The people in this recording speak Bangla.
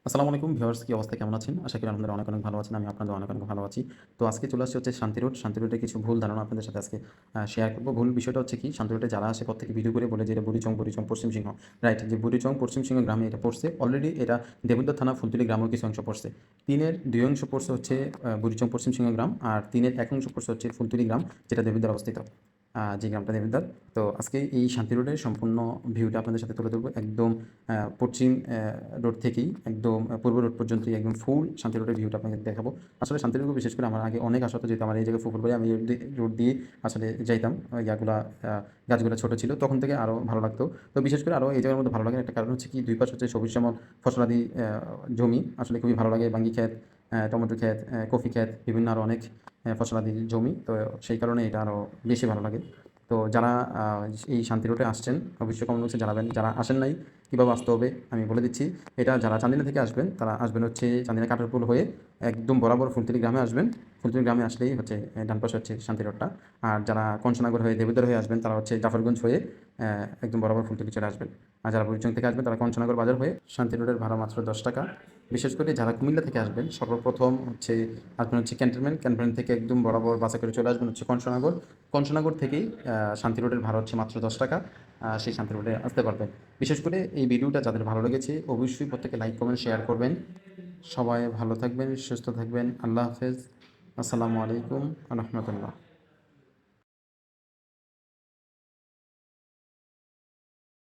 আসসালামু আলাইকুম ভিউয়ার্স, কি অবস্থা, কেমন আছেন? আশা করি আলহামদুলিল্লাহ অনেক, অনেক ভালো আছেন। আমি আপনাদের অনেক, অনেক ভালো আছি। তো আজকে চলে আসছি হচ্ছে শান্তি রোড। শান্তি রোডের কিছু ভুল ধারণা আপনাদের সাথে আজকে শেয়ার করব। ভুল বিষয়টা হচ্ছে কি, শান্তি রোডে যারা আসে প্রত্যেকে ভিডিও করে বলে যে এটা বুড়িচং, বুড়িচং পশ্চিম সিংহ। রাইট, যে বুড়িচং পশ্চিম সিংহ গ্রামে এটা পড়ছে। অলরেডি এটা দেবুদ্দার থানা ফুলতলী গ্রামেও কিছু অংশ পড়ছে। ৩ এর ২ অংশ পড়ছে হচ্ছে বুড়িচং পশ্চিম সিংহ গ্রাম, আর ৩ এর ১ অংশ পড়ছে হচ্ছে ফুলতলী গ্রাম, যেটা দেবিদ্বার অবস্থিত। যে গ্রামটা দেবিদ্বার। তো আজকে এই শান্তি রোডের সম্পূর্ণ ভিউটা আপনাদের সাথে তুলে ধরবো। একদম পশ্চিম রোড থেকেই একদম পূর্ব রোড পর্যন্তই একদম ফুল শান্তি রোডের ভিউটা আপনাকে দেখাবো। আসলে শান্তি রোড বিশেষ করে আমার আগে অনেক আসা হতো, যেহেতু আমার এই জায়গায় ফুফুর বাড়ি, আমি এই রোড দিয়ে আসলে যাইতাম। ইয়াগুলা গাছগুলো ছোটো ছিল তখন থেকে, আরও ভালো লাগতো। তো বিশেষ করে আরও এই জায়গার মধ্যে ভালো লাগার একটা কারণ হচ্ছে কি, দুই পাশ হচ্ছে সবুজ শ্যামল ফসলাদি জমি, আসলে খুবই ভালো লাগে। বাঙ্গি ক্ষেত, টমেটো ক্ষেত, কফি ক্ষেত, বিভিন্ন আরও অনেক ফসলাদি জমি। তো সেই কারণে এটা আরও বেশি ভালো লাগে। তো যারা এই শান্তি রোডে আসছেন অবশ্যই কমেন্ট বক্সে জানাবেন। যারা আসেন নাই কীভাবে আসতে হবে আমি বলে দিচ্ছি। এটা যারা চান্দিনা থেকে আসবেন তারা আসবেন হচ্ছে চান্দিনা কাটারপুল হয়ে একদম বরাবর ফুলতলী গ্রামে আসবেন। ফুলতলী গ্রামে আসলেই হচ্ছে ডান পাশে হচ্ছে শান্তি রোডটা। আর যারা কংসনগর হয়ে দেবুদ্বার হয়ে আসবেন তারা হচ্ছে জাফরগঞ্জ হয়ে একদম বরাবর ফুলতলী চলে আসবেন। আর যারা বুড়িচং থেকে আসবেন তারা কংসনগর বাজার হয়ে শান্তি রোডের ভাড়া মাত্র 10 টাকা। বিশেষ করে যারা কুমিল্লা থেকে আসবেন সর্বপ্রথম হচ্ছে আসবেন হচ্ছে ক্যান্টনমেন্ট থেকে একদম বরাবর বাসে করে চলে আসবেন হচ্ছে কংসনগর। কংসনগর থেকেই শান্তি রোডের ভাড়া হচ্ছে মাত্র 10 টাকা। সেই শান্তি রোডে আসতে পারবেন। বিশেষ করে এই ভিডিওটা যাদের ভালো লেগেছে অবশ্যই প্রত্যেকে লাইক, কমেন্ট, শেয়ার করবেন। সবাই ভালো থাকবেন, সুস্থ থাকবেন। আল্লাহ হাফেজ। আসসালামু আলাইকুম রহমতুল্লাহ।